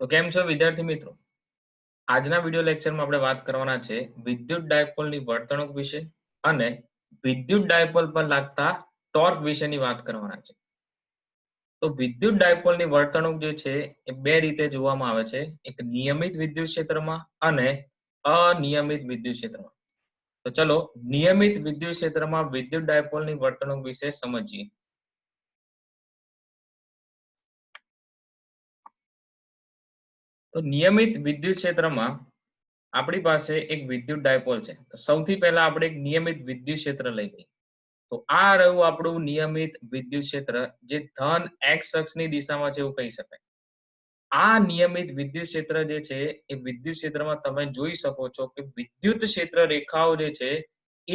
તો કેમ છો વિદ્યાર્થી મિત્રો? આજના વિડિયો લેક્ચરમાં આપણે વાત કરવાના છે વિદ્યુત ડાયપોલની વર્તણૂક વિશે અને વિદ્યુત ડાયપોલ પર લાગતા ટોર્ક વિશેની વાત કરવાના છે. તો વિદ્યુત ડાયપોલની વર્તણૂક જે છે એ બે રીતે જોવામાં આવે છે, એક નિયમિત વિદ્યુત ક્ષેત્રમાં અને અનિયમિત વિદ્યુત ક્ષેત્રમાં. તો ચલો નિયમિત વિદ્યુત ક્ષેત્રમાં વિદ્યુત ડાયપોલની વર્તણૂક વિશે સમજીએ. તો નિયમિત વિદ્યુત ક્ષેત્રમાં આપણી પાસે એક વિદ્યુત ડાયપોલ છે. તો સૌથી પહેલા આપણે એક નિયમિત વિદ્યુત ક્ષેત્ર લઈ લઈએ. તો આ રહ્યું આપણું નિયમિત વિદ્યુત ક્ષેત્ર જે ધન એક્સ અક્ષની દિશામાં છે એવું કહી શકાય. આ નિયમિત વિદ્યુત ક્ષેત્ર જે છે એ વિદ્યુત ક્ષેત્રમાં તમે જોઈ શકો છો કે વિદ્યુત ક્ષેત્ર રેખાઓ જે છે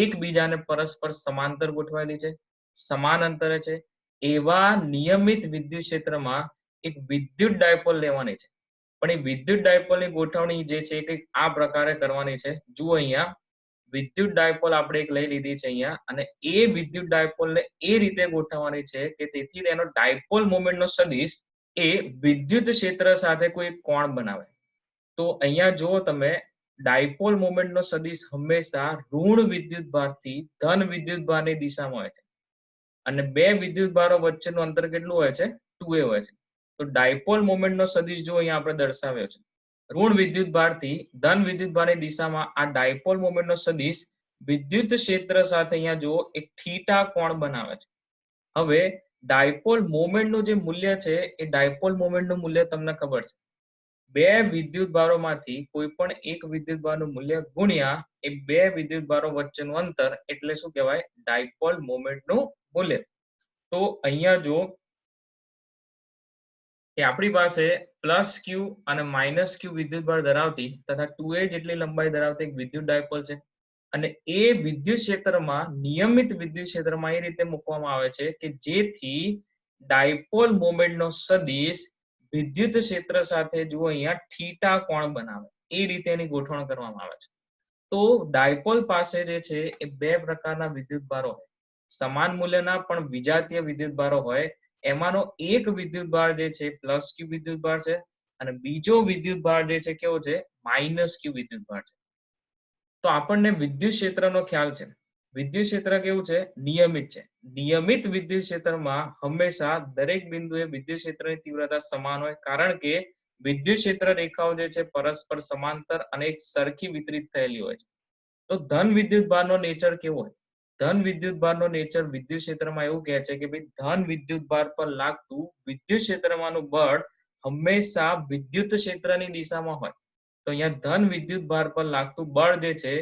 એકબીજાને પરસ્પર સમાંતર ગોઠવાયેલી છે, સમાન અંતરે છે. એવા નિયમિત વિદ્યુત ક્ષેત્રમાં એક વિદ્યુત ડાયપોલ લેવાની છે. પણ એ વિદ્યુત ડાયપોલની ગોઠવણી જે છે એ કંઈક આ પ્રકારે કરવાની છે. જુઓ અહીંયા વિદ્યુત ડાયપોલ આપણે એક લઈ લીધી છે અહીંયા અને એ વિદ્યુત ડાયપોલને એ રીતે ગોઠવવાની છે કે તેથી તેનો ડાયપોલ મોમેન્ટનો સદિશ એ વિદ્યુત ક્ષેત્ર સાથે કોઈ કોણ બનાવે. તો અહીંયા જુઓ તમે ડાયપોલ મોમેન્ટનો સદિશ હંમેશા ઋણ વિદ્યુત ભારથી ધન વિદ્યુત ભારની દિશામાં હોય છે અને બે વિદ્યુત ભારો વચ્ચેનું અંતર કેટલું હોય છે? 2a હોય છે. તો ડાયપોલ મોમેન્ટનો સદિશ જો અહીંયા આપણે દર્શાવ્યો છે ઋણ વિદ્યુત ભારથી ધન વિદ્યુત ભારની દિશામાં આ ડાયપોલ મોમેન્ટનો સદિશ વિદ્યુત ક્ષેત્ર સાથે અહીંયા જુઓ એક થીટા કોણ બનાવે છે. હવે ડાયપોલ મોમેન્ટનું જે મૂલ્ય છે એ ડાયપોલ મોમેન્ટનું મૂલ્ય તમને ખબર છે, બે વિદ્યુત ભારોમાંથી કોઈ પણ એક વિદ્યુત ભારનું મૂલ્ય ગુણ્યા એ બે વિદ્યુત ભારો વચ્ચેનું અંતર એટલે શું કહેવાય? ડાયપોલ મોમેન્ટનું મૂલ્ય. તો અહીંયા જો કે આપણી પાસે પ્લસ ક્યુ અને માઇનસ ક્યુ વિદ્યુત ભાર ધરાવતી તથા 2a જેટલી લંબાઈ ધરાવતી એક વિદ્યુત ડાયપોલ છે અને એ વિદ્યુત ક્ષેત્રમાં નિયમિત વિદ્યુત ક્ષેત્રમાં એ રીતે મૂકવામાં આવે છે કે જેથી ડાયપોલ મોમેન્ટનો સદિશ વિદ્યુત ક્ષેત્ર સાથે જુઓ અહીંયા થીટા કોણ બનાવે, એ રીતે એની ગોઠવણ કરવામાં આવે છે. તો ડાયપોલ પાસે જે છે એ બે પ્રકારના વિદ્યુત ભારો હોય, સમાન મૂલ્યના પણ વિજાતીય વિદ્યુત ભારો હોય. એમાંનો એક વિદ્યુત ભાર જે છે પ્લસ ક્યુ વિદ્યુત ભાર છે અને બીજો વિદ્યુત ભાર જે છે કેવો છે? માઇનસ ક્યુ વિદ્યુત ભાર છે. તો આપણને વિદ્યુત ક્ષેત્રનો ખ્યાલ છે. વિદ્યુત ક્ષેત્ર કેવું છે? નિયમિત છે. નિયમિત વિદ્યુત ક્ષેત્રમાં હંમેશા દરેક બિંદુએ વિદ્યુત ક્ષેત્રની તીવ્રતા સમાન હોય, કારણ કે વિદ્યુત ક્ષેત્ર રેખાઓ જે છે પરસ્પર સમાંતર અને એક સરખી વિતરિત થયેલી હોય છે. તો ધન વિદ્યુત ભારનો નેચર કેવો હોય? ધન વિદ્યુત ભારનો નેચર વિદ્યુત ક્ષેત્રમાં એવું કહે છે કે ભાઈ ધન વિદ્યુત ભાર પર લાગતું વિદ્યુત ક્ષેત્રમાંનું બળ હંમેશા વિદ્યુત ક્ષેત્રની દિશામાં હોય. તો અહીંયા ધન વિદ્યુત ભાર પર લાગતું બળ જે છે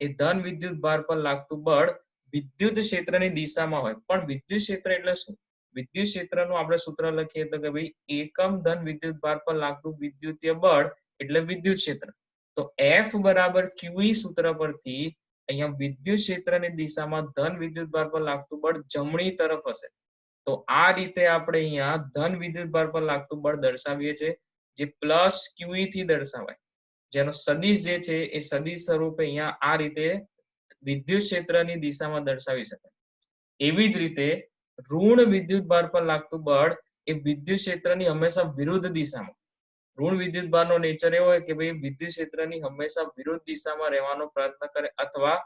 એ ધન વિદ્યુત ભાર પર લાગતું બળ વિદ્યુત ક્ષેત્રની દિશામાં હોય. પણ વિદ્યુત ક્ષેત્ર એટલે શું? વિદ્યુત ક્ષેત્રનું આપણે સૂત્ર લખીએ તો કે ભાઈ એકમ ધન વિદ્યુત ભાર પર લાગતું વિદ્યુતીય બળ એટલે વિદ્યુત ક્ષેત્ર. તો F બરાબર QE સૂત્ર પરથી અહીંયા વિદ્યુત ક્ષેત્રની દિશામાં ધન વિદ્યુત ભાર પર લાગતું બળ જમણી તરફ હશે. તો આ રીતે આપણે અહીંયા ધન વિદ્યુત ભાર પર લાગતું બળ દર્શાવીએ છીએ, જે પ્લસ QE થી દર્શાવાય, જેનો સદિશ જે છે એ સદિશ સ્વરૂપે અહીંયા આ રીતે વિદ્યુત ક્ષેત્રની દિશામાં દર્શાવી શકાય. એવી જ રીતે ઋણ વિદ્યુત ભાર પર લાગતું બળ એ વિદ્યુત ક્ષેત્રની હંમેશા વિરુદ્ધ દિશામાં, ઋણ વિદ્યુત ભારનો નેચર એવો હોય કે ભાઈ વિદ્યુત ક્ષેત્રની હંમેશા વિરુદ્ધ દિશામાં રહેવાનો પ્રયત્ન કરે અથવા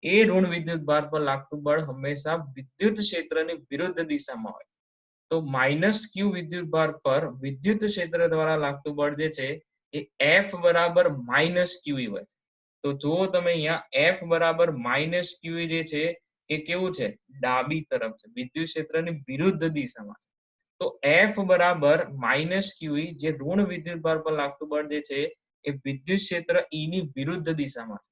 એ ઋણ વિદ્યુત ભાર પર લાગતું બળ હંમેશા વિદ્યુત ક્ષેત્રની વિરુદ્ધ દિશામાં હોય. તો માઇનસ ક્યુ વિદ્યુત ભાર પર વિદ્યુત ક્ષેત્ર દ્વારા લાગતું બળ જે છે એ F બરાબર માઇનસ QE હોય. તો જો તમે અહીંયા F બરાબર માઇનસ QE જે છે એ કેવું છે? ડાબી તરફ છે, વિદ્યુત ક્ષેત્રની વિરુદ્ધ દિશામાં. તો F બરાબર માઇનસ QE જે ઋણ વિદ્યુત ભાર પર લાગતું બળ જે છે એ વિદ્યુત ક્ષેત્ર E ની વિરુદ્ધ દિશામાં છે.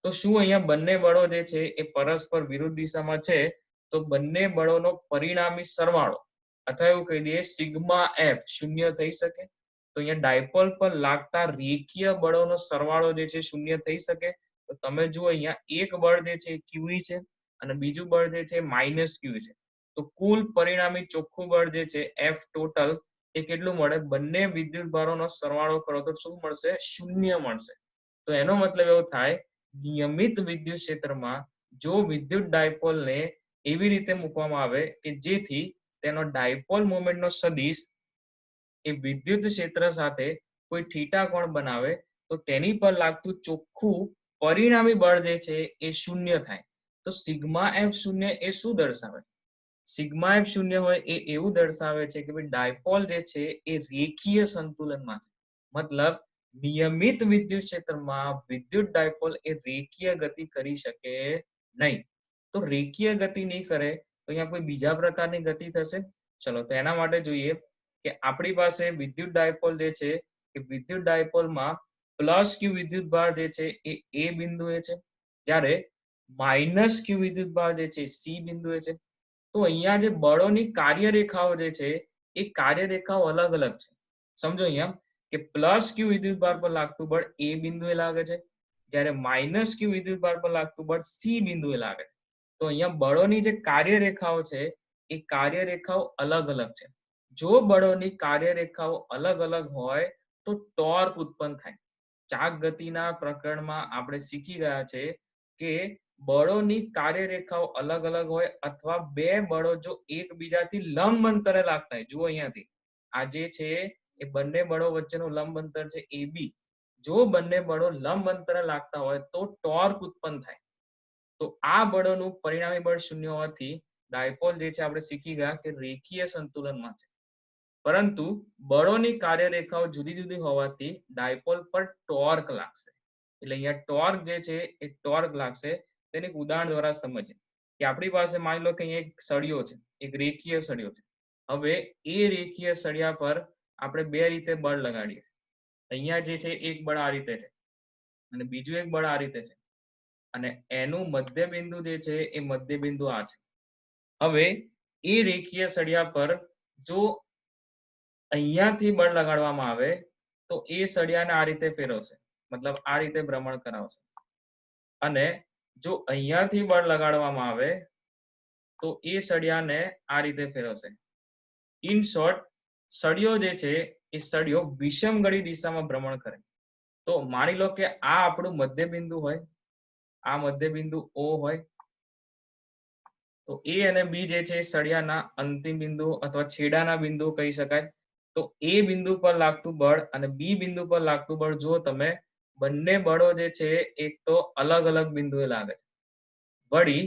તો શું અહીંયા બંને બળો જે છે એ પરસ્પર વિરુદ્ધ દિશામાં છે? તો બંને બળોનો પરિણામી સરવાળો અથવા એવું કહી દઈએ સિગ્મા F શૂન્ય થઈ શકે? તો અહીંયા ડાયપોલ પર લાગતા રેખીય બળોનો સરવાળો જે છે શૂન્ય થઈ શકે? તો તમે જુઓ અહીંયા એક બળ જે છે QE છે અને બીજું બળ જે છે માઇનસ QE છે. તો કુલ પરિણામી ચોખ્ખું બળ જે છે F ટોટલ એ કેટલું મળે? બંને વિદ્યુત ભારોનો સરવાળો કરો તો શું મળશે? શૂન્ય મળશે. તો એનો મતલબ એવો થાય નિયમિત વિદ્યુત ક્ષેત્રમાં જો વિદ્યુત ડાયપોલને એવી રીતે મૂકવામાં આવે કે જેથી તેનો ડાયપોલ મોમેન્ટનો સદિશ એ વિદ્યુત ક્ષેત્ર સાથે કોઈ થીટા કોણ બનાવે તો તેની પર લાગતું ચોખ્ખું પરિણામી બળ જે છે એ શૂન્ય થાય. તો સિગ્મા એફ શૂન્ય એ શું દર્શાવે? સિગ્મા એફ શૂન્ય હોય એ એવું દર્શાવે છે કે ભાઈ ડાયપોલ જે છે એ રેખીય સંતુલનમાં છે. મતલબ નિયમિત વિદ્યુત ક્ષેત્રમાં વિદ્યુત ડાયપોલ એ રેખીય ગતિ કરી શકે નહીં. તો રેખીય ગતિ નહીં કરે તો અહીંયા કોઈ બીજા પ્રકારની ગતિ થશે. ચલો તો એના માટે જોઈએ કે આપણી પાસે વિદ્યુત ડાયપોલ જે છે એ વિદ્યુત ડાયપોલમાં પ્લસ ક્યુ વિદ્યુત ભાર જે છે એ એ બિંદુએ છે, જ્યારે માઇનસ ક્યુ વિદ્યુત ભાર જે છે સી બિંદુએ છે. તો અહીંયા જે બળોની કાર્યરેખાઓ જે છે એ કાર્યરેખાઓ અલગ અલગ છે. સમજો અહીંયા કે પ્લસ ક્યુ વિદ્યુત ભાર પર લાગતું બળ એ બિંદુએ લાગે છે, જ્યારે માઇનસ ક્યુ વિદ્યુત ભાર પર લાગતું બળ સી બિંદુએ લાગે છે. તો અહીંયા બળોની જે કાર્યરેખાઓ છે એ કાર્યરેખાઓ અલગ અલગ છે. જો બળોની કાર્યરેખાઓ અલગ અલગ હોય તો ટોર્ક ઉત્પન્ન થાય. ચાક ગતિના પ્રકરણમાં આપણે શીખી ગયા છે કે બળોની કાર્યરેખાઓ અલગ અલગ હોય અથવા બે બળો જો એકબીજાથી લંબ અંતરે લાગતા હોય, જુઓ અહીંયાથી આ જે છે એ બંને બળો વચ્ચેનું લંબ અંતર છે AB. જો બંને બળો લંબ અંતરે લાગતા હોય તો ટોર્ક ઉત્પન્ન થાય. તો આ બળોનું પરિણામી બળ શૂન્ય હોવાથી ડાયપોલ જે છે આપણે શીખી ગયા કે રેખીય સંતુલનમાં છે. પરંતુ બળોની કાર્યરેખાઓ જુદી જુદી હોવાથી ડાયપોલ પર ટોર્ક લાગશે. એટલે અહીંયા ટોર્ક જે છે એ ટોર્ક લાગશે. તેને એક ઉદાહરણ દ્વારા સમજીએ કે આપણી પાસે માની લો કે અહીંયા એક સળિયો છે, એક રેખીય સળિયો છે. હવે એ રેખીય સળિયા પર આપણે બે રીતે બળ લગાડીએ. અહીંયા જે છે એક બળ આ રીતે છે અને બીજું એક બળ આ રીતે છે, અને એનું મધ્ય બિંદુ જે છે એ મધ્ય બિંદુ આ છે. હવે એ રેખીય સળિયા પર જો અહીંયાથી બળ લગાડવામાં આવે તો એ સળિયાને આ રીતે ફેરવશે, મતલબ આ રીતે ભ્રમણ કરાવશે. અને જો અહીંયાથી બળ લગાડવામાં આવે તો એ સળિયાને આ રીતે ફેરવશે. ઇન શોર્ટ, સળિયો જે છે એ સળિયો વિષમગળી દિશામાં ભ્રમણ કરે. તો માની લો કે આ આપણું મધ્ય બિંદુ હોય, આ મધ્ય બિંદુ O હોય, તો A અને B જે છે સળિયાના અંતિમ બિંદુ અથવા છેડાના બિંદુ કહી શકાય. તો A બિંદુ પર લાગતું બળ અને B બિંદુ પર લાગતું બળ જો તમે બંને બળો જે છે એક તો અલગ અલગ બિંદુએ લાગે છે. વળી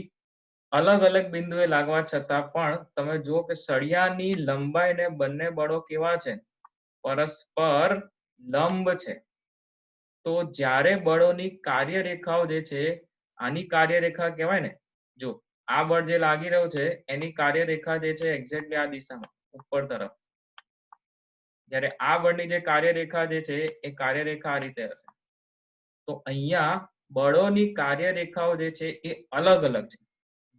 અલગ અલગ બિંદુએ લાગવા છતાં પણ તમે જુઓ કે સળિયાની લંબાઈને બંને બળો કેવા છે? પરસ્પર લંબ છે. તો જ્યારે બળોની કાર્યરેખાઓ જે છે, આની કાર્યરેખા કહેવાય ને, જો આ બળ જે લાગી રહ્યું છે એની કાર્યરેખા જે છે એક્ઝેક્ટલી આ દિશામાં ઉપર તરફ, જ્યારે આ બળની જે કાર્યરેખા જે છે એ કાર્યરેખા આ રીતે હશે. તો અહીંયા બળોની કાર્યરેખાઓ જે છે એ અલગ અલગ છે.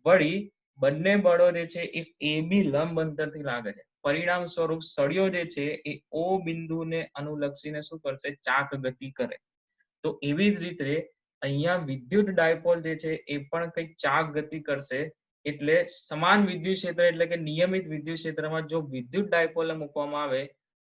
વળી બંને બળો જે છે એ AB લંબ અંતરથી લાગે છે. પરિણામ સ્વરૂપ સળિયો જે છે એ O બિંદુને અનુલક્ષીને શું કરશે? ચાક ગતિ કરે. તો એવી જ રીતે અહીંયા વિદ્યુત ડાયપોલ જે છે એ પણ કંઈક ચાક ગતિ કરશે. એટલે સમાન વિદ્યુત ક્ષેત્ર એટલે કે નિયમિત વિદ્યુત ક્ષેત્રમાં જો વિદ્યુત ડાયપોલને મૂકવામાં આવે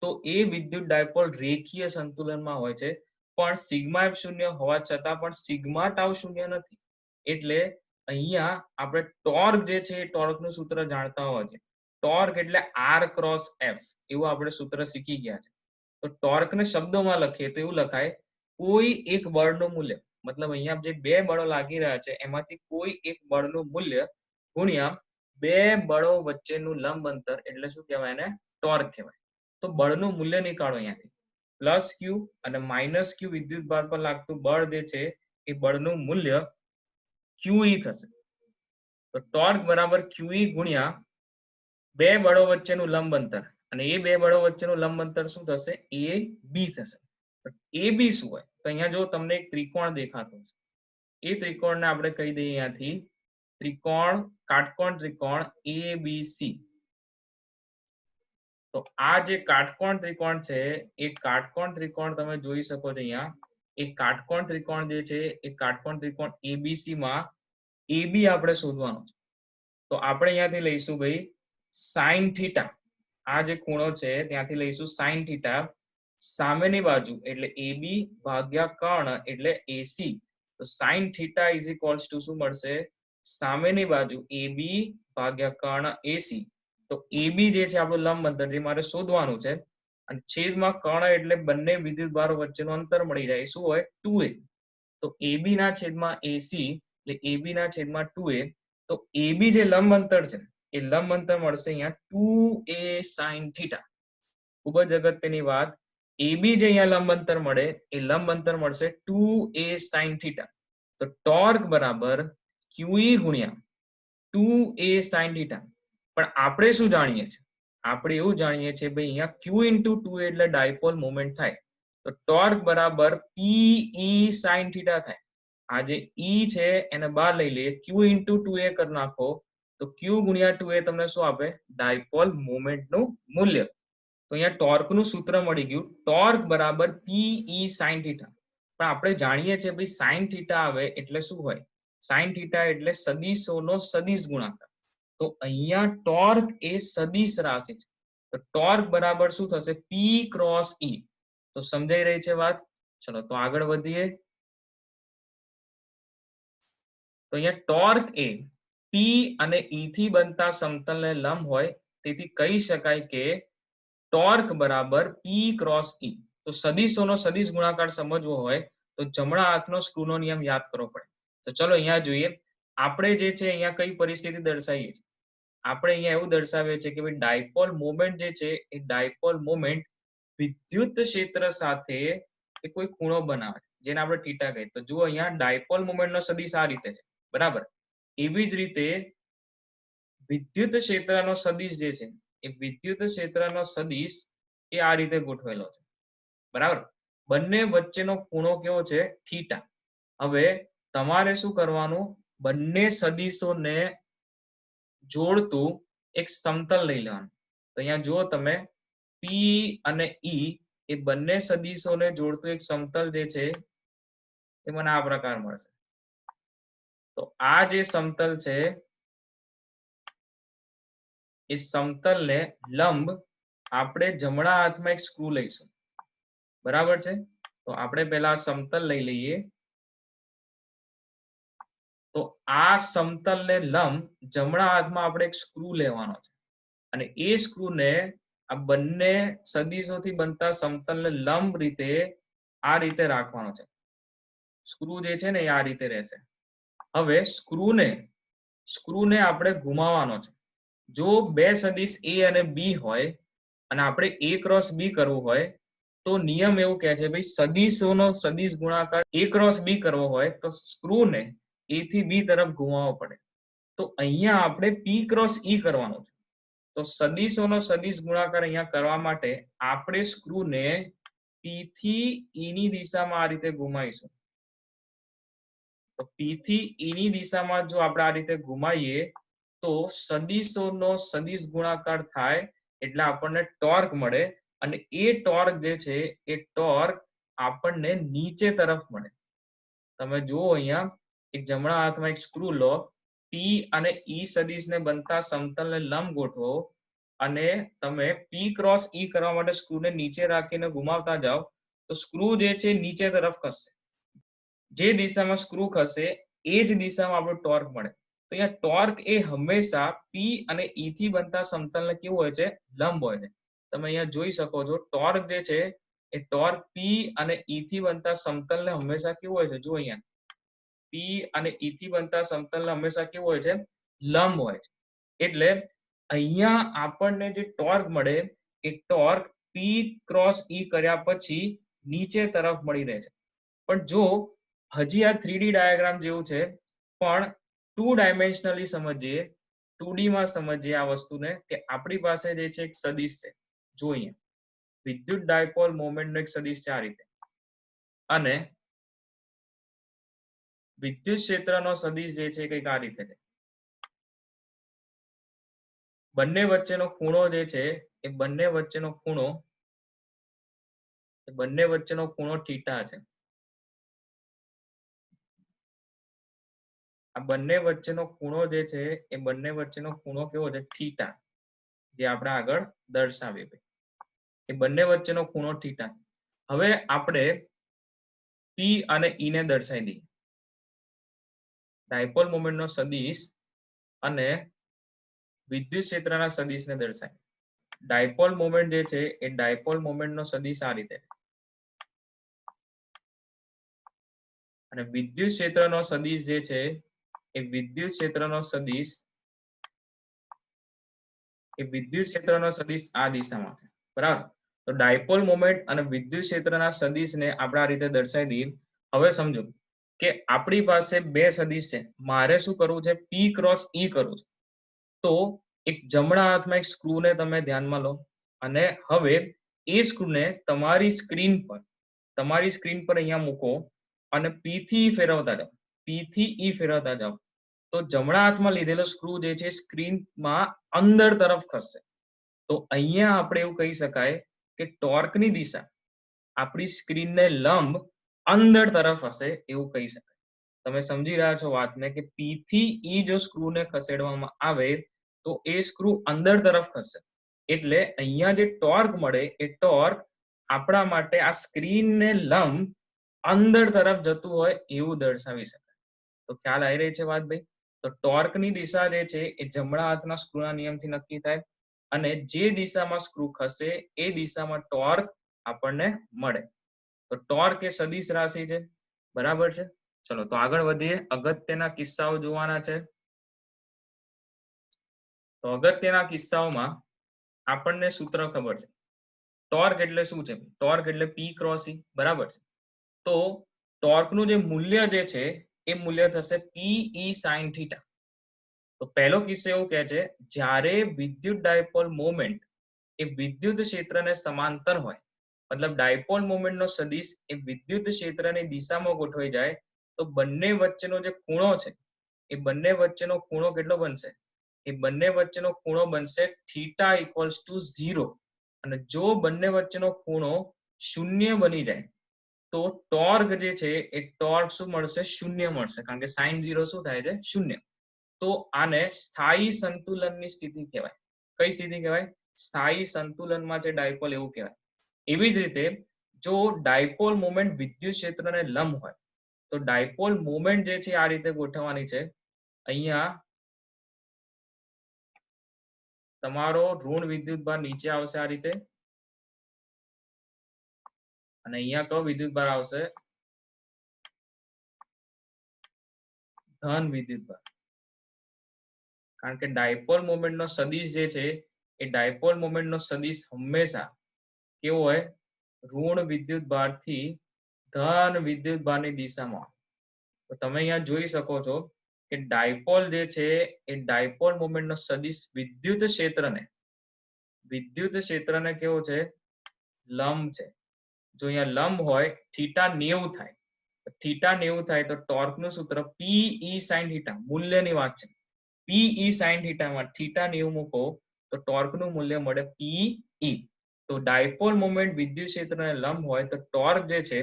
તો એ વિદ્યુત ડાયપોલ રેખીય સંતુલનમાં હોય છે. પણ સિગ્મા એફ શૂન્ય હોવા છતાં પણ સિગ્મા ટાઉ શૂન્ય નથી. એટલે અહીંયા આપણે ટોર્ક જે છે એ ટોર્કનું સૂત્ર જાણતા હોવા જોઈએ. ટોર્ક એટલે R ક્રોસ F, એવું આપણે સૂત્ર શીખી ગયા છે. તો ટોર્કને શબ્દોમાં લખીએ તો એવું લખાય, કોઈ એક બળનું મૂલ્ય, મતલબ અહીંયા જે બે બળો લાગી રહ્યા છે એમાંથી કોઈ એક બળનું મૂલ્ય ગુણ્યા બે બળો વચ્ચેનું લંબ અંતર, એટલે શું કહેવાય? એને ટોર્ક કહેવાય. તો બળનું મૂલ્ય નીકાળો અહીંયાથી. પ્લસ ક્યુ અને માઇનસ ક્યુ વિદ્યુત ભાર પર લાગતું બળ જે છે એ બળનું મૂલ્ય QE થશે. તો ટોર્ક બરાબર QE ગુણ્યા બે બળો વચ્ચેનું લંબ અંતર, અને એ બે બળો વચ્ચેનું લંબ અંતર શું થશે? AB થશે. AB શું હોય? તો અહીંયા જો તમને એક ત્રિકોણ દેખાતો છે, એ ત્રિકોણને આપણે કહી દઈએ અહીંયાથી ત્રિકોણ, કાટકોણ ત્રિકોણ ABC. તો આ જે કાટકોણ ત્રિકોણ છે એ કાટકોણ ત્રિકોણ તમે જોઈ શકો છો અહીંયા. એ કાટકોણ ત્રિકોણ જે છે એ કાટકોણ ત્રિકોણ ABC માં AB આપણે શોધવાનું છે. તો આપણે અહીંયાથી લઈશું ભાઈ સાઇન થીટા. આ જે ખૂણો છે ત્યાંથી લઈશું સાઇન થીટા. સામેની બાજુ એટલે AB ભાગ્યા કર્ણ એટલે AC. તો sine theta is equals to શું મળશે? સામેની બાજુ AB ભાગ્યા કર્ણ AC. તો AB જે છે આપણું લંબ અંતર જે મારે શોધવાનું છે અને છેદમાં કર્ણ એટલે બંને વિદ્યુતભારો વચ્ચેનું અંતર મળી જાય. શું હોય? 2a. તો AB ના છેદમાં AC એટલે AB ના છેદમાં 2a. તો AB જે લંબ અંતર છે એ લંબ અંતર મળશે અહીંયા 2a sin થીટા. ખૂબ જ અગત્યની વાત, AB જે અહીંયા લંબ અંતર મળે એ લંબ અંતર મળશે 2a sin થીટા. તો ટોર્ક બરાબર QE ગુણ્યા 2a sin થીટા. પણ આપણે શું જાણીએ છીએ? આપણે એવું જાણીએ છીએ ભાઈ અહીંયા Q into 2a એટલે ડાયપોલ મોમેન્ટ થાય. તો ટોર્ક બરાબર PE sin થીટા થાય. આ જે E છે એને બહાર લઈ લઈએ, Q into 2a કરી નાખો તો Q ગુણ્યા 2a તમને શું આપે? ડાયપોલ મોમેન્ટનું મૂલ્ય. તો અહીંયા ટોર્કનું સૂત્ર મળી ગયું, ટોર્ક બરાબર PE sin થીટા. પણ આપણે જાણીએ છીએ ભાઈ sin થીટા આવે એટલે શું હોય? sin થીટા એટલે સદિશોનો સદિશ ગુણાકાર. તો અહીંયા ટોર્ક એ સદિશ રાશિ છે. તો ટોર્ક બરાબર શું થશે? P cross E. તો સમજાઈ રહી છે વાત? ચલો તો આગળ વધીએ. તો અહીંયા ટોર્ક એ P અને E થી બનતા સમતલને લંબ હોય, તેથી કહી શકાય કે ટોર્ક બરાબર P ક્રોસ E. તો સદિશોનો સદિશ ગુણાકાર સમજવો હોય તો જમણા હાથનો સ્ક્રૂનો નિયમ યાદ કરવો પડે. તો ચલો અહીંયા જોઈએ, આપણે જે છે અહીંયા કઈ પરિસ્થિતિ દર્શાવીએ છીએ? આપણે અહીંયા એવું દર્શાવીએ છીએ કે ભાઈ ડાયપોલ મોમેન્ટ જે છે એ ડાયપોલ મોમેન્ટ વિદ્યુત ક્ષેત્ર સાથે એ કોઈ ખૂણો બનાવે જેને આપણે થીટા કહીએ. તો જુઓ અહીંયા ડાયપોલ મોમેન્ટનો સદિશ આ રીતે છે, બરાબર? એવી જ રીતે વિદ્યુત ક્ષેત્રનો સદિશ જે છે એ વિદ્યુત ક્ષેત્રનો સદિશ એ આ રીતે ગોઠવેલો છે, બરાબર? બંને વચ્ચેનો ખૂણો કેવો છે? થીટા. હવે તમારે શું કરવાનું? બંને સદિશોને જોડતું એક સમતલ લઈ લેવાનું. તો અહીંયા જુઓ તમે, P અને E એ બંને સદિશોને જોડતું એક સમતલ જે છે એ મને આ પ્રકાર મળશે. તો આ જે સમતલ છે એ સમતલને લંબ આપણે જમણા હાથમાં એક સ્ક્રૂ લઈશું, બરાબર છે? તો આપણે પહેલા સમતલ લઈ લઈએ. તો આ સમતલને લંબ જમણા હાથમાં આપણે એક સ્ક્રૂ લેવાનો છે અને એ સ્ક્રૂને આ બંને સદિશોથી બનતા સમતલને લંબ રીતે આ રીતે રાખવાનો છે. સ્ક્રૂ જે છે ને એ આ રીતે રહેશે. હવે સ્ક્રૂને આપણે ઘુમાવવાનો છે. જો બે સદિશ A અને B હોય અને આપણે A ક્રોસ B કરવું હોય તો નિયમ એવું કહે છે ભાઈ સદિશોનો સદિશ ગુણાકાર A ક્રોસ B કરવો હોય તો સ્ક્રૂને A થી B તરફ ઘુમાવવો પડે. તો અહીંયા આપણે P ક્રોસ E કરવાનું છે. તો સદિશોનો સદિશ ગુણાકાર અહીંયા કરવા માટે આપણે સ્ક્રૂને P થી E ની દિશામાં આ રીતે ઘુમાવીશું. તો P થી E ની દિશામાં જો આપણે આ રીતે ઘુમાઈએ તો સદિશોનો સદિશ ગુણાકાર થાય એટલે આપણને ટોર્ક મળે અને એ ટોર્ક જે છે એ ટોર્ક આપણને નીચે તરફ મળે. તમે જુઓ અહીંયા એક જમણા હાથમાં એક સ્ક્રૂ લો, P અને E સદિશને બનતા સમતલને લંબ ગોઠવો અને તમે P ક્રોસ E કરવા માટે સ્ક્રૂને નીચે રાખીને ઘુમાવતા જાઓ તો સ્ક્રૂ જે છે નીચે તરફ ખસશે. જે દિશામાં સ્ક્રૂ ખસે એ જ દિશામાં આપણો ટોર્ક મળે. તો અહીંયા ટોર્ક એ હંમેશા P અને E થી બનતા સમતલને કેવું હોય છે? લંબ હોય છે. તમે અહીંયા જોઈ શકો છો ટોર્ક જે છે એ ટોર્ક P અને E થી બનતા સમતલને હંમેશા કેવું હોય છે? જો અહીંયા P અને E થી બનતા સમતલને હંમેશા કેવું હોય છે? લંબ હોય છે. એટલે અહીંયા આપણને જે ટોર્ક મળે એ ટોર્ક P ક્રોસ E કર્યા પછી નીચે તરફ મળી રહે છે. પણ જો હજી આ 3D ડાયાગ્રામ જેવું છે પણ 2 ડાયમેન્શનલી સમજીએ, 2D માં સમજીએ આ વસ્તુને કે આપણી પાસે જે છે એક સદિશ છે. જોઈએ વિદ્યુત ડાયપોલ મોમેન્ટનો એક સદિશ છે આ રીતે અને વિદ્યુત ક્ષેત્રનો સદિશ જે છે કંઈક આ રીતે છે. બંને વચ્ચેનો ખૂણો જે છે એ બંને વચ્ચેનો ખૂણો થીટા છે. આ બંને વચ્ચેનો ખૂણો જે છે એ બંને વચ્ચેનો ખૂણો કેવો છે? થીટા. જે આપણે આગળ દર્શાવીએ એ બંને વચ્ચેનો ખૂણો થીટા. હવે આપણે P અને E ને દર્શાવી દઈએ. ડાયપોલ મોમેન્ટનો સદિશ અને વિદ્યુત ક્ષેત્રના સદિશને દર્શાવીએ. ડાયપોલ મોમેન્ટ જે છે એ ડાયપોલ મોમેન્ટ નો સદિશ આ રીતે, અને વિદ્યુત ક્ષેત્રનો સદિશ જે છે એ વિદ્યુત ક્ષેત્રનો સદિશ આ દિશામાં છે, બરાબર. તો ડાયપોલ મોમેન્ટ અને વિદ્યુત ક્ષેત્રના સદિશને આપણે આ રીતે દર્શાવી દઈએ. હવે સમજો કે આપણી પાસે બે સદિશ છે, મારે શું કરવું છે, P ક્રોસ E કરવું છે. તો એક જમણા હાથમાં એક સ્ક્રૂને તમે ધ્યાનમાં લો, અને હવે એ સ્ક્રૂને તમારી સ્ક્રીન પર અહીંયા મૂકો અને P થી E ફેરવતા જાઓ, P થી E ફેરવતા જાઓ. તો જમણા હાથમાં લીધેલો સ્ક્રૂ જે છે સ્ક્રીનમાં અંદર તરફ ખસશે. તો અહીંયા આપણે એવું કહી શકાય કે ટોર્કની દિશા આપણી સ્ક્રીનને લંબ અંદર તરફ હશે એવું કહી શકાય. તમે સમજી રહ્યા છો વાતને કે P થી E જો સ્ક્રૂને ખસેડવામાં આવે તો એ સ્ક્રૂ અંદર તરફ ખસશે, એટલે અહીંયા જે ટોર્ક મળે એ ટોર્ક આપણા માટે આ સ્ક્રીનને લંબ અંદર તરફ જતું હોય એવું દર્શાવી શકાય. તો ખ્યાલ આવી રહી છે વાત ભાઈ? તો ટોર્કની દિશા જે છે એ જમણા હાથના સ્ક્રૂના નિયમથી નક્કી થાય, અને જે દિશામાં સ્ક્રૂ ખસે એ દિશામાં ટોર્ક આપણને મળે. તો ટોર્ક એ સદિશ રાશિ છે, બરાબર છે. ચલો તો આગળ વધીએ, અગત્યના કિસ્સાઓ જોવાના છે. તો અગત્યના કિસ્સાઓમાં આપણને સૂત્ર ખબર છે. ટોર્ક એટલે શું છે? ટોર્ક એટલે P ક્રોસ E, બરાબર છે. તો ટોર્કનું જે મૂલ્ય જે છે એ મૂલ્ય થશે P E sin થીટા. તો પહેલો કિસ્સો એવું કહે છે, જ્યારે વિદ્યુત ડાયપોલ મોમેન્ટ એ વિદ્યુત ક્ષેત્રને સમાંતર હોય, મતલબ ડાયપોલ મોમેન્ટનો સદિશ એ વિદ્યુત ક્ષેત્રની દિશામાં ગોઠવાઈ જાય, તો બંને વચ્ચેનો જે ખૂણો છે એ બંને વચ્ચેનો ખૂણો કેટલો બનશે? એ બંને વચ્ચેનો ખૂણો બનશે થીટા ઇક્વલ્સ ટુ 0. અને જો બંને વચ્ચેનો ખૂણો શૂન્ય બની જાય તો ટોર્ક જે છે એ ટોર્ક શું મળશે? શૂન્ય મળશે, કારણ કે sin 0 શું થાય છે? શૂન્ય. તો આને સ્થાયી સંતુલનની સ્થિતિ કહેવાય. કઈ સ્થિતિ કહેવાય? સ્થાયી સંતુલનમાં છે ડાયપોલ એવું કહેવાય. એવી જ રીતે જો ડાયપોલ મોમેન્ટ વિદ્યુત ક્ષેત્રને લંબ હોય તો ડાયપોલ મોમેન્ટ જે છે આ રીતે ગોઠવવાની છે. અહીંયા તમારો ઋણ વિદ્યુતભાર નીચે આવશે આ રીતે, અને અહીંયા કયો વિદ્યુતભાર આવશે? ધન વિદ્યુતભાર. કારણ કે ડાયપોલ મોમેન્ટનો સદિશ જે છે એ ડાયપોલ મોમેન્ટનો સદિશ હંમેશા કેવો હોય? ઋણ વિદ્યુતભારથી ધન વિદ્યુતભારની દિશામાં. તો તમે અહીંયા જોઈ શકો છો કે ડાયપોલ જે છે એ ડાયપોલ મોમેન્ટનો સદિશ વિદ્યુત ક્ષેત્રને કેવો છે? લંબ છે. જો અહીંયા લંબ હોય, થીટા 90 થાય, થીટા 90 થાય તો ટોર્કનું સૂત્ર P E sin થીટા, મૂલ્યની વાત છે. P E sin થીટામાં થીટા 90 મૂકો તો ટોર્કનું મૂલ્ય મળે P E. તો ડાયપોલ મોમેન્ટ વિદ્યુત ક્ષેત્રને લંબ હોય તો ટોર્ક જે છે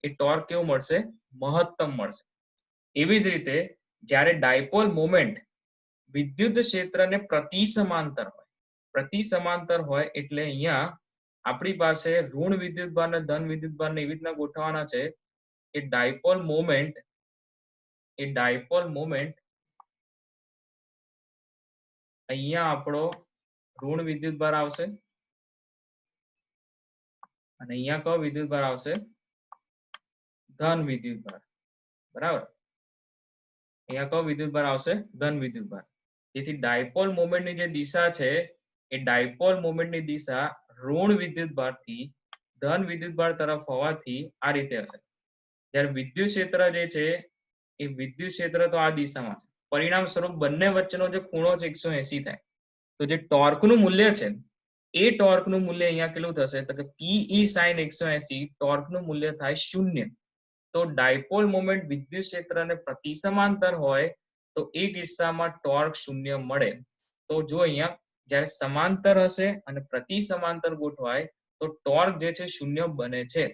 એ ટોર્ક કેવું મળશે? મહત્તમ મળશે. એવી જ રીતે જ્યારે ડાયપોલ મોમેન્ટ વિદ્યુત ક્ષેત્રને પ્રતિ સમાંતર હોય એટલે અહીંયા આપણી પાસે ઋણ વિદ્યુતભાર અને ધન વિદ્યુતભારને એવી રીતના ગોઠવવાના છે કે ડાયપોલ મોમેન્ટ અહીંયા આપણો ઋણ વિદ્યુતભાર આવશે, અને અહીંયા કયો વિદ્યુતભાર આવશે? ધન વિદ્યુતભાર, બરાબર. અહીંયા કયો વિદ્યુતભાર આવશે? ધન વિદ્યુતભાર. તેથી ડાયપોલ મોમેન્ટની જે દિશા છે એ ડાયપોલ મોમેન્ટની દિશા ઋણ વિદ્યુતભારથી ધન વિદ્યુતભાર તરફ હોવાથી આ રીતે હશે. જ્યારે વિદ્યુત ક્ષેત્ર જે છે એ વિદ્યુત ક્ષેત્ર તો આ દિશામાં છે, પરિણામ સ્વરૂપ બંને વચ્ચેનો જે ખૂણો છે 180 થાય. તો જે ટોર્કનું મૂલ્ય છે એ ટોર્કનું મૂલ્ય અહીંયા કેટલું થશે? તો કે P E sin 180, ટોર્કનું મૂલ્ય થાય 0. તો ડાયપોલ મોમેન્ટ વિદ્યુત ક્ષેત્રને પ્રતિ સમાંતર હોય તો એ કિસ્સામાં ટોર્ક 0 મળે. તો જો અહીંયા જ્યારે સમાંતર હશે અને પ્રતિ સમાંતર ગોઠવાય તો ટોર્ક જે છે 0 બને છે.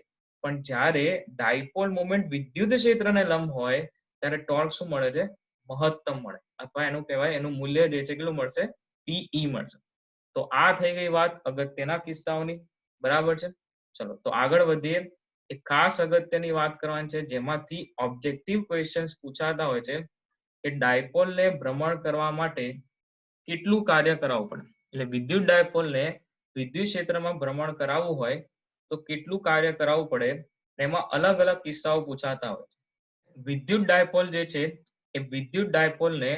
પણ જ્યારે ડાયપોલ મોમેન્ટ વિદ્યુત ક્ષેત્રને લંબ હોય ત્યારે ટોર્ક શું મળે છે? મહત્તમ મળે, અથવા એનું કહેવાય એનું મૂલ્ય જે છે કેટલું મળશે? P E મળશે. તો આ થઈ ગઈ વાત અગત્યના કિસ્સાઓની, બરાબર છે. ચલો તો આગળ વધીએ. એક ખાસ અગત્યની વાત કરવાની છે જેમાંથી ઓબ્જેક્ટિવ ક્વેશ્ચન્સ પૂછાતા હોય છે કે ડાયપોલને ભ્રમણ કરવા માટે કેટલું કાર્ય કરાવવું પડે. એટલે વિદ્યુત ડાયપોલને વિદ્યુત ક્ષેત્રમાં ભ્રમણ કરાવવું હોય તો કેટલું કાર્ય કરાવવું પડે, એમાં અલગ અલગ કિસ્સાઓ પૂછાતા હોય. વિદ્યુત ડાયપોલ જે છે એ વિદ્યુત ડાયપોલને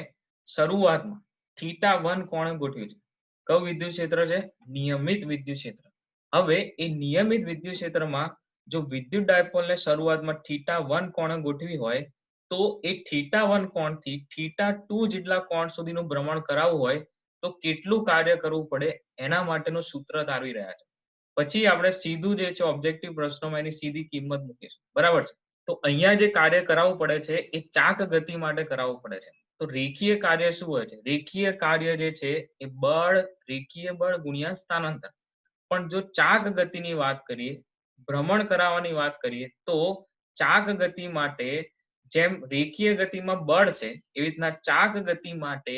શરૂઆતમાં θ1 કોણે ગોઠવ્યું છે? કયું વિદ્યુત ક્ષેત્ર છે? નિયમિત વિદ્યુત ક્ષેત્ર. હવે એ નિયમિત વિદ્યુત ક્ષેત્રમાં જો વિદ્યુત ડાયપોલને શરૂઆતમાં θ1 કોણે ગોઠવી હોય તો એ θ1 કોણથી θ2 જેટલા કોણ સુધીનું ભ્રમણ કરાવવું હોય તો કેટલું કાર્ય કરવું પડે એના માટેનું સૂત્ર તારવી રહ્યા છે. પછી આપણે સીધું જે છે ઓબ્જેક્ટિવ પ્રશ્નોમાં એની સીધી કિંમત મૂકીશું. બરાબર છે? તો અહીંયા જે કાર્ય કરાવવું પડે છે એ ચાક ગતિ માટે કરાવવું પડે છે. તો રેખીય કાર્ય શું હોય છે? રેખીય કાર્ય જે છે એ બળ, રેખીય બળ ગુણ્યા સ્થાનાંતર. પણ જો ચાક ગતિની વાત કરીએ, ભ્રમણ કરાવવાની વાત કરીએ તો ચાક ગતિ માટે જેમ રેખીય ગતિમાં બળ છે એવી રીતના ચાક ગતિ માટે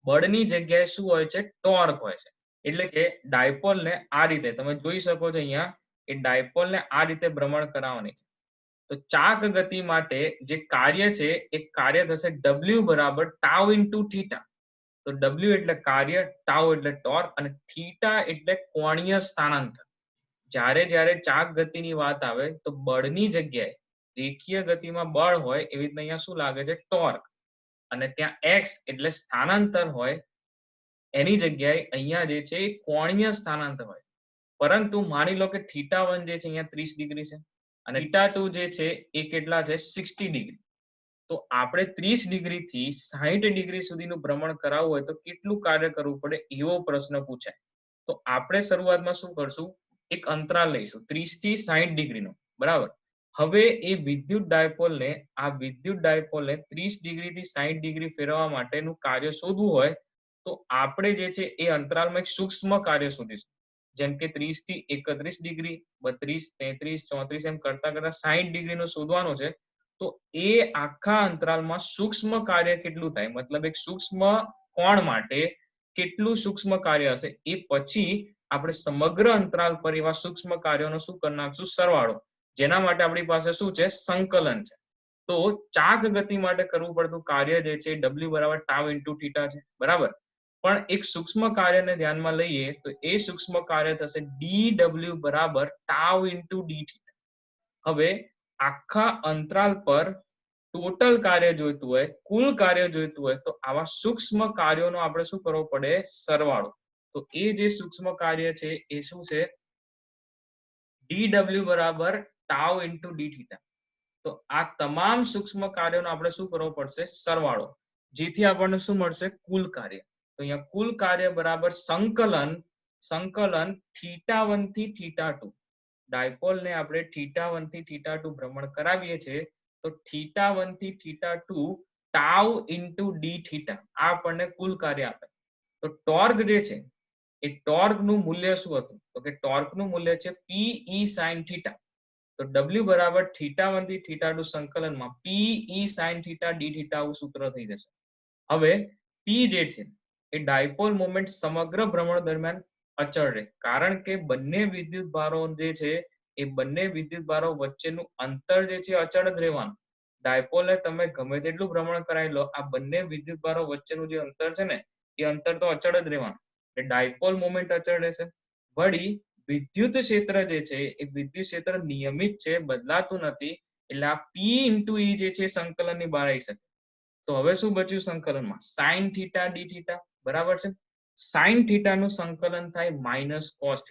બળની જગ્યાએ શું હોય છે? ટોર્ક હોય છે. એટલે કે ડાયપોલને આ રીતે તમે જોઈ શકો છો અહીંયા એ ડાયપોલને આ રીતે ભ્રમણ કરાવવાની છે. તો ચાક ગતિ માટે જે કાર્ય છે એ કાર્ય થશે W બરાબર ટાઉ ઇન્ટુ થીટા. તો W એટલે કાર્ય, ટાઉ એટલે ટોર્ક અને થીટા એટલે કોણીય સ્થાનાંતર. જ્યારે જ્યારે ચાક ગતિની વાત આવે તો બળની જગ્યાએ રેખીય ગતિમાં બળ હોય એવી રીતના અહીંયા શું લાગે છે? ટોર્ક. અને ત્યાં x એટલે સ્થાનાંતર હોય એની જગ્યાએ અહીંયા જે છે એ કોણીય સ્થાનાંતર હોય. પરંતુ માની લો કે θ1 જે છે અહીંયા 30 ડિગ્રી છે અને θ2 જે છે એ કેટલા છે? 60 ડિગ્રી. તો આપણે 30 ડિગ્રી થી 60 ડિગ્રી સુધીનું ભ્રમણ કરાવવું હોય તો કેટલું કાર્ય કરવું પડે એવો પ્રશ્ન પૂછાય. તો આપણે શરૂઆતમાં શું કરશું? એક અંતરાલ લઈશું 30 થી 60 ડિગ્રીનો. બરાબર? હવે એ વિદ્યુત ડાયપોલને 30 ડિગ્રી થી 60 ડિગ્રી ફેરવવા માટેનું કાર્ય શોધવું હોય તો આપણે જે છે એ અંતરાલમાં એક સૂક્ષ્મ કાર્ય શોધીશું. જેમ કે 30 થી 31 ડિગ્રી, 32, 33, 34 એમ કરતા કરતા 60 ડિગ્રીનું શોધવાનું છે. તો એ આખા અંતરાલમાં સૂક્ષ્મ કાર્ય કેટલું થાય, મતલબ એક સૂક્ષ્મ કોણ માટે કેટલું સૂક્ષ્મ કાર્ય હશે એ પછી આપણે સમગ્ર અંતરાલ પર એવા સૂક્ષ્મ કાર્યોનો શું કરી નાખશું? સરવાળો. જેના માટે આપણી પાસે શું છે? સંકલન છે. તો ચાક ગતિ માટે કરવું પડતું કાર્ય જે છે W બરાબર ટાઉ ઇન્ટુ થીટા છે. બરાબર? પણ એક સૂક્ષ્મ કાર્યને ધ્યાનમાં લઈએ તો એ સૂક્ષ્મ કાર્ય થશે dW બરાબર ટાઉ ઇન્ટુ ડી થીટા. હવે આખા અંતરાલ પર ટોટલ કાર્ય જોઈતું હોય, કુલ કાર્ય જોઈતું હોય તો આવા સૂક્ષ્મ કાર્યોનો આપણે શું કરવો પડે? સરવાળો. તો એ જે સૂક્ષ્મ કાર્ય છે એ શું છે? dW બરાબર ટાઉ ઇન્ટુ ડી થીટા. તો આ તમામ સૂક્ષ્મ કાર્યોનો આપણે શું કરવો પડશે? સરવાળો. જેથી આપણને શું મળશે? કુલ કાર્ય. તો અહીંયા કુલ કાર્ય બરાબર સંકલન θ1 થી θ2. ડાયપોલને આપણે θ1 થી θ2 ભ્રમણ કરાવીએ છીએ તો θ1 થી θ2 ટાઉ ઇન્ટુ ડી થીટા આ આપણને કુલ કાર્ય આપે. તો ટોર્ક જે છે એ ટોર્કનું મૂલ્ય શું હતું? તો કે ટોર્કનું મૂલ્ય છે Pe sin θ. તો W બરાબર θ1 થી θ2 સંકલનમાં Pe sin θ d θ આવું સૂત્ર થઈ જશે. હવે P જે છે એ ડાયપોલ મોમેન્ટ સમગ્ર ભ્રમણ દરમિયાન અચળ રહે, કારણ કે બંને વિદ્યુત ભારો જે છે એ બંને વિદ્યુત ભારો વચ્ચેનું અંતર જે છે અચળ જ રહેવાનું. ડાયપોલને તમે ગમે તેટલું ભ્રમણ કરાવી લો, આ બંને વિદ્યુત ભારો વચ્ચેનું જે અંતર છે ને એ અંતર તો અચળ જ રહેવાનું. એટલે ડાયપોલ મોમેન્ટ અચળ રહેશે. વળી વિદ્યુત ક્ષેત્ર જે છે એ વિદ્યુત ક્ષેત્ર નિયમિત છે, બદલાતું નથી. એટલે આ P ઇન્ટુ E જે છે સંકલનની બહાર આવી શકે. તો હવે શું બચ્યું સંકલનમાં? sin θ d θ. બરાબર છે? sin θ નું સંકલન થાય માઇનસ cos θ.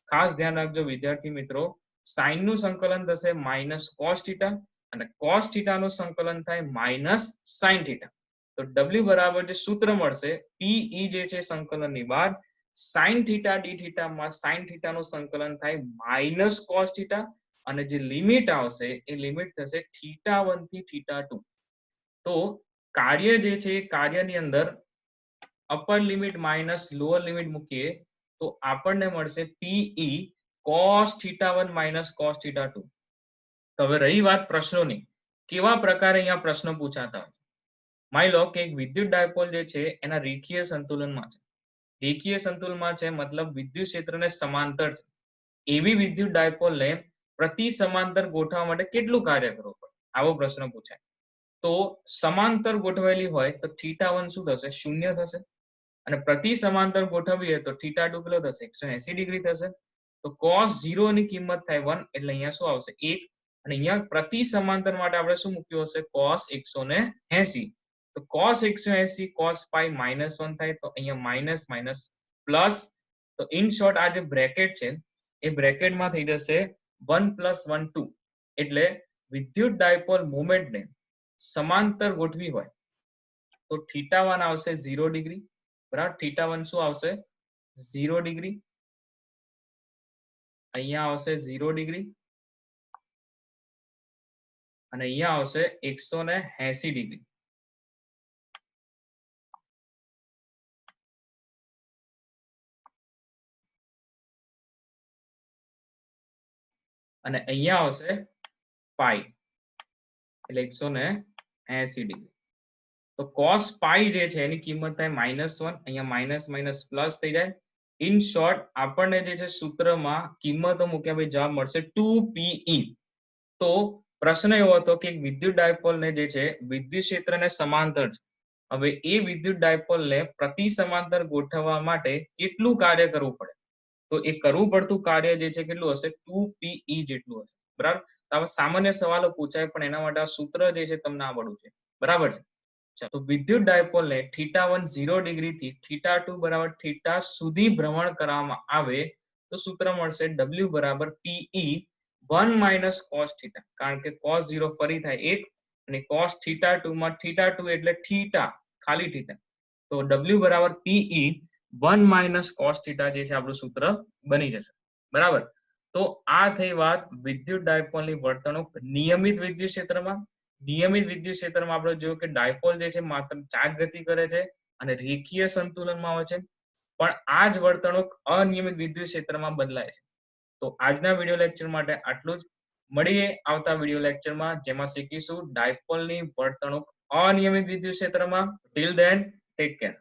ખાસ ધ્યાન રાખજો વિદ્યાર્થી મિત્રો, sin નું સંકલન થશે માઇનસ cos θ અને cos θ નું સંકલન થાય માઇનસ sin θ. તો W બરાબર જે સૂત્ર મળશે Pe જે છે સંકલનની બહાર, sin θ d θ માં sin θ નું સંકલન થાય માઇનસ cos θ અને જે લિમિટ આવશે એ લિમિટ થશે θ1 થી θ2. તો કાર્ય જે છે એ કાર્યની અંદર upper limit minus lower limit મૂકીએ તો આપણને મળશે Pe cos θ1 માઇનસ cos θ2. તો હવે રહી વાત પ્રશ્નોની, કેવા પ્રકારે અહીંયા પ્રશ્નો પૂછાતા હોય. માની લો કે એક વિદ્યુત ડાયપોલ જે છે એના રેખીય સંતુલનમાં છે. રેખીય સંતુલનમાં છે મતલબ વિદ્યુત ક્ષેત્રને સમાંતર છે. એવી વિદ્યુત ડાયપોલને પ્રતિ સમાંતર ગોઠવવા માટે કેટલું કાર્ય કરવું પડે? આવો પ્રશ્ન પૂછાય. તો સમાંતર ગોઠવાયેલી હોય તો θ1 શું થશે? 0 થશે. અને પ્રતિ સમાંતર ગોઠવીએ તો થીટા ટુ કેટલો થશે 180 ડિગ્રી થશે. તો cos 0 ની કિંમત થાય 1 એટલે અહીંયા શું આવશે 1 અને અહીંયા પ્રતિ સમાંતર માટે આપણે શું મૂક્યું હશે cos 180. તો cos 180 cos pi -1 થાય તો અહીંયા માઇનસ માઇનસ પ્લસ. તો ઇન શોર્ટ આ જે બ્રેકેટ છે એ બ્રેકેટમાં થઈ જશે 1 + 1 2 એટલે વિદ્યુત ડાયપોલ મોમેન્ટને સમાંતર ગોઠવી હોય તો θ1 આવશે 0 ડિગ્રી, બરાબર. θ1 શું આવશે 0 ડિગ્રી, અહીંયા આવશે 0 ડિગ્રી અને અહીંયા આવશે 180 ડિગ્રી. અને અહીંયા આવશે પાઈ એટલે 180 ડિગ્રી. તો cos પાઈ જે છે એની કિંમત થાય -1, અહીંયા માઇનસ માઇનસ પ્લસ થઈ જાય. ઇન શોર્ટ આપણને જે છે સૂત્રમાં કિંમતો મૂક્યા પછી જવાબ મળશે 2pe. તો પ્રશ્ન એવો હતો કે વિદ્યુત ડાયપોલને જે છે વિદ્યુત ક્ષેત્રને સમાંતર છે. હવે એ વિદ્યુત ડાયપોલને પ્રતિ સમાંતર ગોઠવવા માટે કેટલું કાર્ય કરવું પડે? તો એ કરવું પડતું કાર્ય જે છે કેટલું હશે 2pe જેટલું હશે, બરાબર. આવા સામાન્ય સવાલો પૂછાય પણ એના માટે આ સૂત્ર જે છે તમને આવડવું છે, બરાબર છે. તો વિદ્યુત ડાયપોલને θ1 0 ડિગ્રી થી θ2 બરાબર θ સુધી ભ્રમણ કરવામાં આવે તો સૂત્ર મળશે W બરાબર PE 1 - cos θ, કારણ કે cos 0 ફરી થાય 1 અને cos θ2 માં θ2 એટલે θ ખાલી θ. તો W બરાબર PE 1 - cos θ જે છે આપણું સૂત્ર બની જશે, બરાબર. તો આ થઈ વાત વિદ્યુત ડાયપોલની વર્તણૂક નિયમિત વિદ્યુત ક્ષેત્રમાં. નિયમિત વિદ્યુત ક્ષેત્રમાં આપણે જોયું કે ડાયપોલ જે છે માત્ર ચાર્જ ગતિ કરે છે અને રેખીય સંતુલનમાં હોય છે, પણ આ જ વર્તણૂક અનિયમિત વિદ્યુત ક્ષેત્રમાં બદલાય છે. તો આજના વિડિયો લેક્ચર માટે આટલું જ. મળીએ આવતા વિડિયો લેક્ચરમાં જેમાં શીખીશું ડાયપોલની વર્તણૂક અનિયમિત વિદ્યુત ક્ષેત્રમાં. Till then take care.